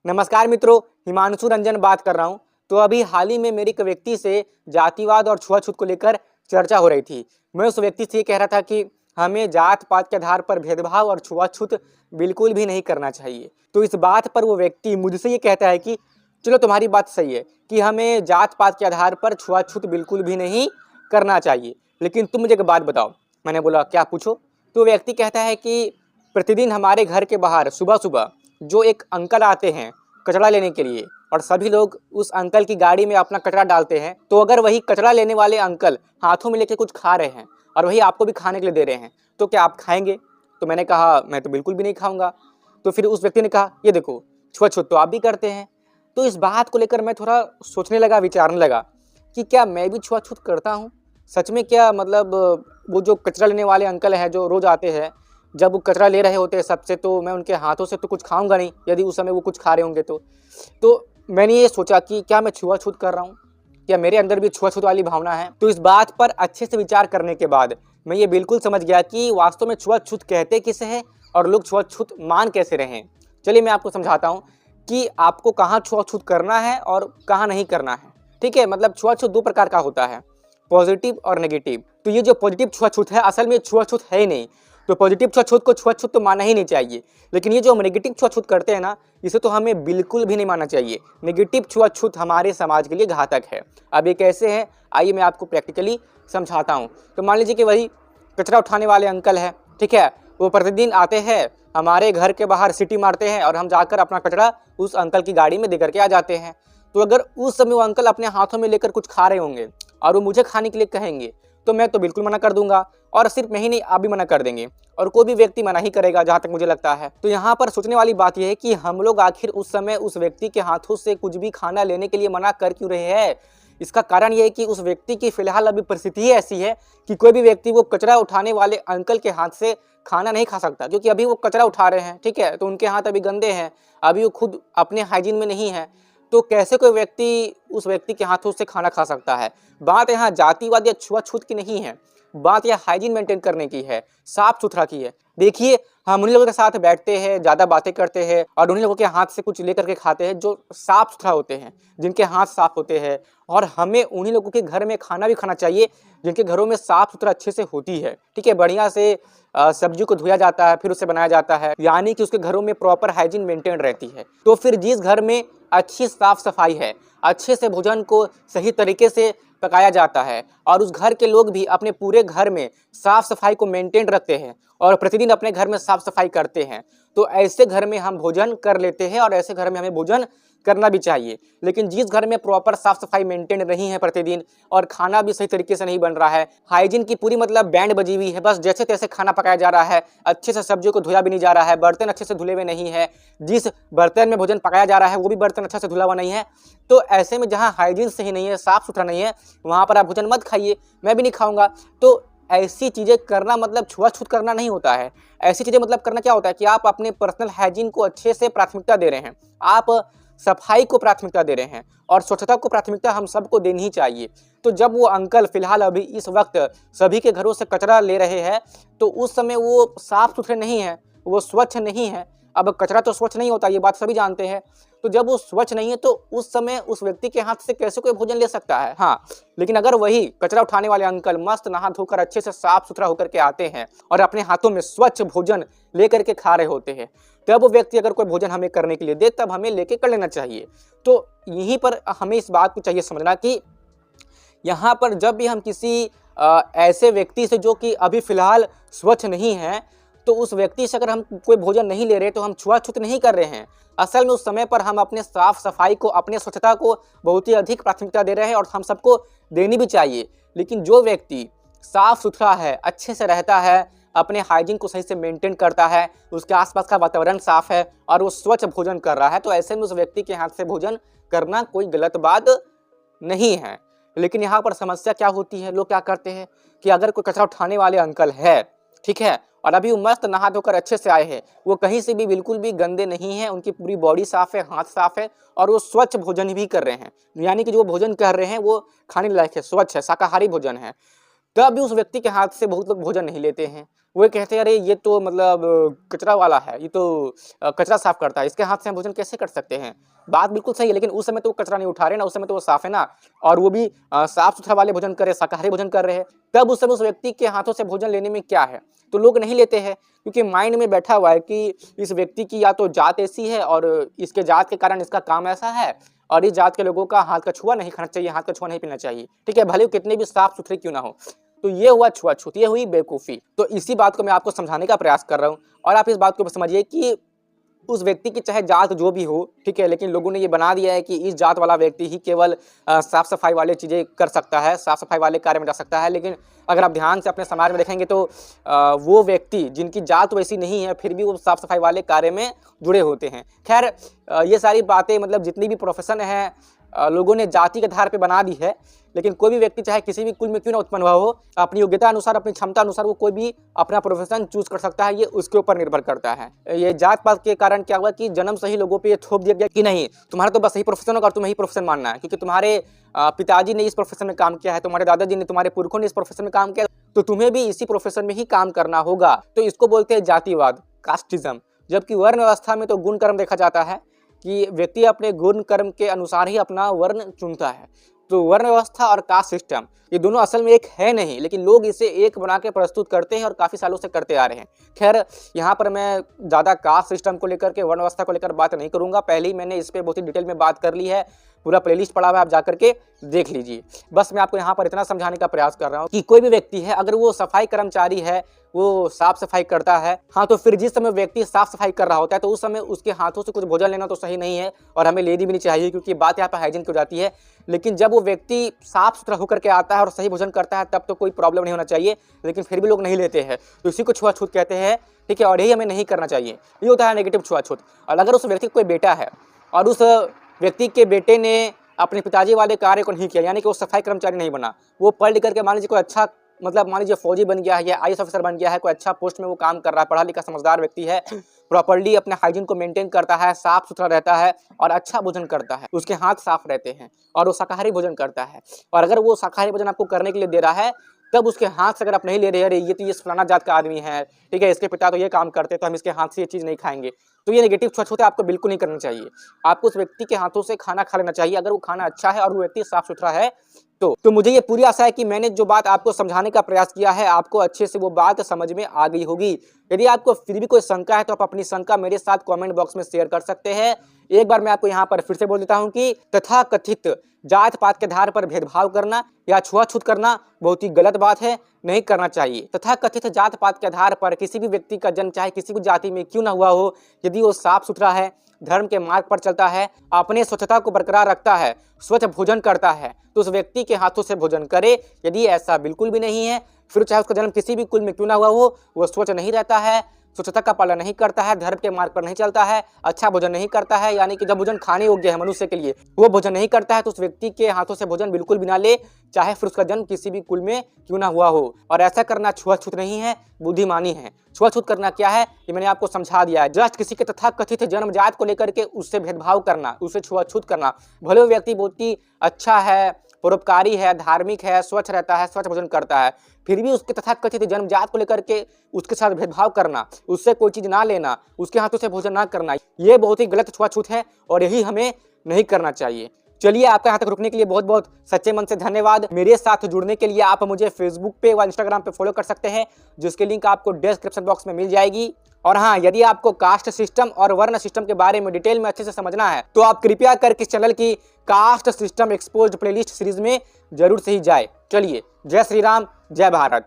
नमस्कार मित्रों, हिमांशु रंजन बात कर रहा हूं। तो अभी हाल ही में मेरी एक व्यक्ति से जातिवाद और छुआछूत को लेकर चर्चा हो रही थी। मैं उस व्यक्ति से ये कह रहा था कि हमें जात पात के आधार पर भेदभाव और छुआछूत बिल्कुल भी नहीं करना चाहिए। तो इस बात पर वो व्यक्ति मुझसे ये कहता है कि चलो तुम्हारी बात सही है कि हमें जात पात के आधार पर छुआछूत बिल्कुल भी नहीं करना चाहिए, लेकिन तुम मुझे एक बात बताओ। मैंने बोला क्या, पूछो। तो व्यक्ति कहता है कि प्रतिदिन हमारे घर के बाहर सुबह सुबह जो एक अंकल आते हैं कचरा लेने के लिए, और सभी लोग उस अंकल की गाड़ी में अपना कचरा डालते हैं, तो अगर वही कचरा लेने वाले अंकल हाथों में लेके कुछ खा रहे हैं और वही आपको भी खाने के लिए दे रहे हैं, तो क्या आप खाएंगे? तो मैंने कहा मैं तो बिल्कुल भी नहीं खाऊंगा। तो फिर उस व्यक्ति ने कहा ये देखो, छुआछूत तो आप भी करते हैं। तो इस बात को लेकर मैं थोड़ा सोचने लगा, विचारने लगा कि क्या मैं भी छुआछूत करता हूँ सच में? क्या मतलब वो जो कचरा लेने वाले अंकल हैं जो रोज आते हैं, जब वो कचरा ले रहे होते हैं सबसे, तो मैं उनके हाथों से तो कुछ खाऊंगा नहीं, यदि उस समय वो कुछ खा रहे होंगे तो मैंने ये सोचा कि क्या मैं छुआछूत कर रहा हूँ? क्या मेरे अंदर भी छुआछूत वाली भावना है? तो इस बात पर अच्छे से विचार करने के बाद मैं ये बिल्कुल समझ गया कि वास्तव में छुआछूत कहते किसे हैं और लोग छुआछूत मान कैसे रहे हैं। चलिए मैं आपको समझाता हूँ कि आपको कहाँ छुआछूत करना है और कहाँ नहीं करना है। ठीक है, मतलब छुआछूत दो प्रकार का होता है, पॉजिटिव और नेगेटिव। तो ये जो पॉजिटिव छुआछूत है असल में छुआछूत है ही नहीं। तो पॉजिटिव छुआछूत को छुआछूत तो मानना ही नहीं चाहिए, लेकिन ये जो हम नेगेटिव छुआछूत करते हैं ना, इसे तो हमें बिल्कुल भी नहीं मानना चाहिए। नेगेटिव छुआछूत हमारे समाज के लिए घातक है। अब ये कैसे है, आइए मैं आपको प्रैक्टिकली समझाता हूँ। तो मान लीजिए कि वही कचरा उठाने वाले अंकल है, ठीक है, वो प्रतिदिन आते हैं हमारे घर के बाहर सीटी मारते हैं और हम जाकर अपना कचरा उस अंकल की गाड़ी में दे करके आ जाते हैं। तो अगर उस समय वो अंकल अपने हाथों में लेकर कुछ खा रहे होंगे और वो मुझे खाने के लिए कहेंगे, तो मैं तो बिल्कुल मना कर दूंगा, और सिर्फ मैं ही नहीं, आप भी मना कर देंगे, और कोई भी व्यक्ति मना ही करेगा जहां तक मुझे लगता है। तो यहाँ पर सोचने वाली बात यह है कि हम लोग आखिर उस समय उस व्यक्ति के हाथों से कुछ भी खाना लेने के लिए मना कर क्यों रहे हैं? इसका कारण यह है कि उस व्यक्ति की फिलहाल अभी परिस्थिति ही ऐसी है कि कोई भी व्यक्ति वो कचरा उठाने वाले अंकल के हाथ से खाना नहीं खा सकता, क्योंकि अभी वो कचरा उठा रहे हैं, ठीक है, तो उनके हाथ अभी गंदे हैं, अभी वो खुद अपने हाइजीन में नहीं है। तो कैसे कोई व्यक्ति उस व्यक्ति के हाथों से खाना खा सकता है? बात यहाँ जातिवाद या छुआछूत की नहीं है, बात यह हाइजीन मेंटेन करने की है, साफ सुथरा की है। देखिए, हम उन्हीं लोगों के साथ बैठते हैं, ज़्यादा बातें करते हैं और उन्हीं लोगों के हाथ से कुछ लेकर के खाते हैं जो साफ सुथरा होते हैं, जिनके हाथ साफ होते हैं। और हमें उन्हीं लोगों के घर में खाना भी खाना चाहिए जिनके घरों में साफ सुथरा अच्छे से होती है, ठीक है, बढ़िया से सब्जी को धोया जाता है, फिर उसे बनाया जाता है, यानी कि उसके घरों में प्रॉपर हाइजीन मेंटेन रहती है। तो फिर जिस घर में अच्छी साफ सफाई है, अच्छे से भोजन को सही तरीके से पकाया जाता है और उस घर के लोग भी अपने पूरे घर में साफ सफाई को मेंटेन रखते हैं और प्रतिदिन अपने घर में साफ सफाई करते हैं, तो ऐसे घर में हम भोजन कर लेते हैं और ऐसे घर में हमें भोजन करना भी चाहिए। लेकिन जिस घर में प्रॉपर साफ सफाई मेंटेन नहीं है प्रतिदिन, और खाना भी सही तरीके से नहीं बन रहा है, हाइजीन की पूरी मतलब बैंड बजी हुई है, बस जैसे तैसे खाना पकाया जा रहा है, अच्छे से सब्जियों को धोया भी नहीं जा रहा है, बर्तन अच्छे से धुले हुए नहीं है, जिस बर्तन में भोजन पकाया जा रहा है वो भी बर्तन अच्छा से धुला हुआ नहीं है, तो ऐसे में जहाँ हाइजीन सही नहीं है, साफ सुथरा नहीं है, वहाँ पर आप भोजन मत खाइए, मैं भी नहीं खाऊंगा। तो ऐसी चीज़ें करना मतलब छुआछूत करना नहीं होता है। ऐसी चीज़ें मतलब करना क्या होता है कि आप अपने पर्सनल हाइजीन को अच्छे से प्राथमिकता दे रहे हैं, आप सफाई को प्राथमिकता दे रहे हैं, और स्वच्छता को प्राथमिकता हम सबको देनी ही चाहिए। तो जब वो अंकल फिलहाल अभी इस वक्त सभी के घरों से कचरा ले रहे हैं, तो उस समय वो साफ सुथरे नहीं है, वो स्वच्छ नहीं है। अब कचरा तो स्वच्छ नहीं होता, ये बात सभी जानते हैं। तो जब वो स्वच्छ नहीं है तो उस समय उस व्यक्ति के हाथ से कैसे कोई भोजन ले सकता है? हाँ, लेकिन अगर वही कचरा उठाने वाले अंकल मस्त नहा धोकर अच्छे से साफ सुथरा होकर के आते हैं और अपने हाथों में स्वच्छ भोजन लेकर के खा रहे होते हैं, तब वो व्यक्ति अगर कोई भोजन हमें करने के लिए दे, तब हमें लेके कर लेना चाहिए। तो यहीं पर हमें इस बात को चाहिए समझना कि यहाँ पर जब भी हम किसी ऐसे व्यक्ति से जो कि अभी फिलहाल स्वच्छ नहीं है, तो उस व्यक्ति से अगर हम कोई भोजन नहीं ले रहे तो हम छुआछूत नहीं कर रहे हैं। असल में उस समय पर हम अपने साफ सफाई को, अपने स्वच्छता को बहुत ही अधिक प्राथमिकता दे रहे हैं और हम सबको देनी भी चाहिए। लेकिन जो व्यक्ति साफ सुथरा है, अच्छे से रहता है, अपने हाइजीन को सही से मेंटेन करता है, उसके आसपास का वातावरण साफ है और वो स्वच्छ भोजन कर रहा है, तो ऐसे में उस व्यक्ति के हाथ से भोजन करना कोई गलत बात नहीं है। लेकिन यहाँ पर समस्या क्या होती है, लोग क्या करते हैं कि अगर कोई कचरा उठाने वाले अंकल है, ठीक है, और अभी वो मस्त नहा धोकर अच्छे से आए हैं, वो कहीं से भी बिल्कुल भी गंदे नहीं हैं, उनकी पूरी बॉडी साफ है, हाथ साफ है, और वो स्वच्छ भोजन भी कर रहे हैं, यानी कि जो भोजन कर रहे हैं वो खाने लायक है, स्वच्छ है, शाकाहारी भोजन है। तब भी उस व्यक्ति के हाथ से बहुत लोग भोजन नहीं लेते हैं। वो कहते हैं अरे ये तो मतलब कचरा वाला है, ये तो कचरा साफ करता है, इसके हाथ से हम भोजन कैसे कर सकते हैं। बात बिल्कुल सही है, लेकिन उस समय तो वो कचरा नहीं उठा रहे ना, उस समय तो वो साफ है ना, और वो भी साफ सुथरा वाले भोजन कर रहे, शाकाहारी भोजन कर रहे हैं। तब उस समय उस व्यक्ति के हाथों से भोजन लेने में क्या है, तो लोग नहीं लेते हैं, क्योंकि माइंड में बैठा हुआ है कि इस व्यक्ति की या तो जात ऐसी है और इसके जात के कारण इसका काम ऐसा है, और इस जात के लोगों का हाथ का छुआ नहीं खाना चाहिए, हाथ का छुआ नहीं पीना चाहिए, ठीक है, भले वो कितने भी साफ सुथरे क्यों ना हो। तो ये हुआ छुआछूत, ये हुई बेवकूफ़ी। तो इसी बात को मैं आपको समझाने का प्रयास कर रहा हूँ, और आप इस बात को समझिए कि उस व्यक्ति की चाहे जात जो भी हो, ठीक है, लेकिन लोगों ने ये बना दिया है कि इस जात वाला व्यक्ति ही केवल साफ सफाई वाले चीज़ें कर सकता है, साफ सफाई वाले कार्य में जा सकता है। लेकिन अगर आप ध्यान से अपने समाज में देखेंगे तो वो व्यक्ति जिनकी जात वैसी नहीं है, फिर भी वो साफ सफाई वाले कार्य में जुड़े होते हैं। खैर, ये सारी बातें मतलब जितनी भी प्रोफेशन है लोगों ने जाति के आधार पे बना दी है, लेकिन कोई भी व्यक्ति चाहे किसी भी कुल में क्यों ना उत्पन्न हुआ हो, अपनी योग्यता अनुसार, अपनी क्षमता अनुसार वो कोई भी अपना प्रोफेशन चूज कर सकता है, ये उसके ऊपर निर्भर करता है। ये जात पात के कारण क्या हुआ कि जन्म से ही लोगों पे ये थोप दिया गया कि नहीं, तुम्हारा तो बस यही प्रोफेशन होगा और तुम्हें ही प्रोफेशन मानना है, क्योंकि तुम्हारे पिताजी ने इस प्रोफेशन में काम किया है, तुम्हारे दादाजी ने, तुम्हारे पुरखों ने इस प्रोफेशन में काम किया, तो तुम्हें भी इसी प्रोफेशन में ही काम करना होगा। तो इसको बोलते हैं जातिवाद, कास्टिज्म। जबकि वर्ण व्यवस्था में तो गुण कर्म देखा जाता है कि व्यक्ति अपने गुण कर्म के अनुसार ही अपना वर्ण चुनता है। तो वर्ण व्यवस्था और कास्ट सिस्टम ये दोनों असल में एक है नहीं, लेकिन लोग इसे एक बना के प्रस्तुत करते हैं और काफ़ी सालों से करते आ रहे हैं। खैर, यहाँ पर मैं ज़्यादा कास्ट सिस्टम को लेकर के, वर्ण व्यवस्था को लेकर बात नहीं करूँगा, पहले ही मैंने इस पर बहुत ही डिटेल में बात कर ली है, पूरा प्लेलिस्ट पड़ा हुआ है, आप जाकर के देख लीजिए। बस मैं आपको यहाँ पर इतना समझाने का प्रयास कर रहा हूँ कि कोई भी व्यक्ति है, अगर वो सफाई कर्मचारी है, वो साफ सफाई करता है, हाँ, तो फिर जिस समय व्यक्ति साफ सफाई कर रहा होता है तो उस समय उसके हाथों से कुछ भोजन लेना तो सही नहीं है, और हमें लेनी भी नहीं चाहिए, क्योंकि बात यहाँ पर हाइजीन की हो जाती है। लेकिन जब वो व्यक्ति साफ सुथरा होकर के आता है और सही भोजन करता है, तब तो कोई प्रॉब्लम नहीं होना चाहिए, लेकिन फिर भी लोग नहीं लेते हैं, तो इसी को छुआछूत कहते हैं, ठीक है, और यही हमें नहीं करना चाहिए। ये होता है नेगेटिव छुआछूत। और अगर उस व्यक्ति का कोई बेटा है और उस व्यक्ति के बेटे ने अपने पिताजी वाले कार्य को नहीं किया, यानी कि वो सफाई कर्मचारी नहीं बना, वो पढ़ लिख करके मान लीजिए कोई अच्छा, मतलब मान लीजिए फौजी बन गया है या आईएएस ऑफिसर बन गया है, कोई अच्छा पोस्ट में वो काम कर रहा है, पढ़ा लिखा समझदार व्यक्ति है, प्रॉपर्ली अपने हाइजीन को मेंटेन करता है, साफ सुथरा रहता है और अच्छा भोजन करता है, उसके हाथ साफ रहते हैं और वो शाकाहारी भोजन करता है, और अगर वो शाकाहारी भोजन आपको करने के लिए दे रहा है, तब उसके हाथ से अगर आप नहीं ले रहे, अरे ये तो ये फलाना जात का आदमी है, ठीक है, इसके पिता तो ये काम करते, तो हम इसके हाथ से ये चीज़ नहीं खाएंगे, तो ये नेगेटिव छुआछूत आपको बिल्कुल नहीं करना चाहिए। आपको उस व्यक्ति के हाथों से खाना खा लेना चाहिए, अगर वो खाना अच्छा है और वो व्यक्ति साफ सुथरा है तो मुझे ये पूरी आशा है कि मैंने जो बात आपको समझाने का प्रयास किया है, आपको अच्छे से वो बात समझ में आ गई होगी। यदि आपको फिर भी कोई शंका है तो आप अपनी शंका मेरे साथ कमेंट बॉक्स में शेयर कर सकते हैं। एक बार मैं आपको यहाँ पर फिर से बोल देता हूँ कि तथाकथित जात पात के आधार पर भेदभाव करना या छुआछूत करना बहुत ही गलत बात है, नहीं करना चाहिए। तथाकथित जात पात के आधार पर किसी भी व्यक्ति का जन्म चाहे किसी भी जाति में क्यों ना हुआ हो, यदि वो साफ सुथरा है, धर्म के मार्ग पर चलता है, अपने स्वच्छता को बरकरार रखता है, स्वच्छ भोजन करता है, तो उस व्यक्ति के हाथों से भोजन करे। यदि ऐसा बिल्कुल भी नहीं है, फिर चाहे उसका जन्म किसी भी कुल में क्यों ना हुआ हो, वो स्वच्छ नहीं रहता है, स्वच्छता का पालन नहीं करता है, धर्म के मार्ग पर नहीं चलता है, अच्छा भोजन नहीं करता है, यानी कि जब भोजन खाने योग्य है मनुष्य के लिए वो भोजन नहीं करता है, तो उस व्यक्ति के हाथों से भोजन बिल्कुल भी ना ले, चाहे फिर उसका जन्म किसी भी कुल में क्यों ना हुआ हो। और ऐसा करना छुआछूत नहीं है, बुद्धिमानी है। छुआछूत करना क्या है ये मैंने आपको समझा दिया है। जस्ट किसी के तथाकथित जन्मजात को लेकर के उससे भेदभाव करना, उससे छुआछूत करना, भले वो व्यक्ति बहुत ही अच्छा है, परोपकारी है, धार्मिक है, स्वच्छ रहता है, स्वच्छ भोजन करता है, फिर भी उसके तथाकथित जन्मजात को लेकर के उसके साथ भेदभाव करना, उससे कोई चीज़ ना लेना, उसके हाथों से भोजन ना करना, ये बहुत ही गलत छुआछूत है और यही हमें नहीं करना चाहिए। चलिए, आपका यहाँ तक रुकने के लिए बहुत बहुत सच्चे मन से धन्यवाद। मेरे साथ जुड़ने के लिए आप मुझे फेसबुक पे व इंस्टाग्राम पे फॉलो कर सकते हैं, जिसकी लिंक आपको डिस्क्रिप्शन बॉक्स में मिल जाएगी। और हाँ, यदि आपको कास्ट सिस्टम और वर्ण सिस्टम के बारे में डिटेल में अच्छे से समझना है तो आप कृपया करके इस चैनल की caste system exposed playlist series में जरूर से ही जाए। चलिए, जय श्री राम, जय भारत।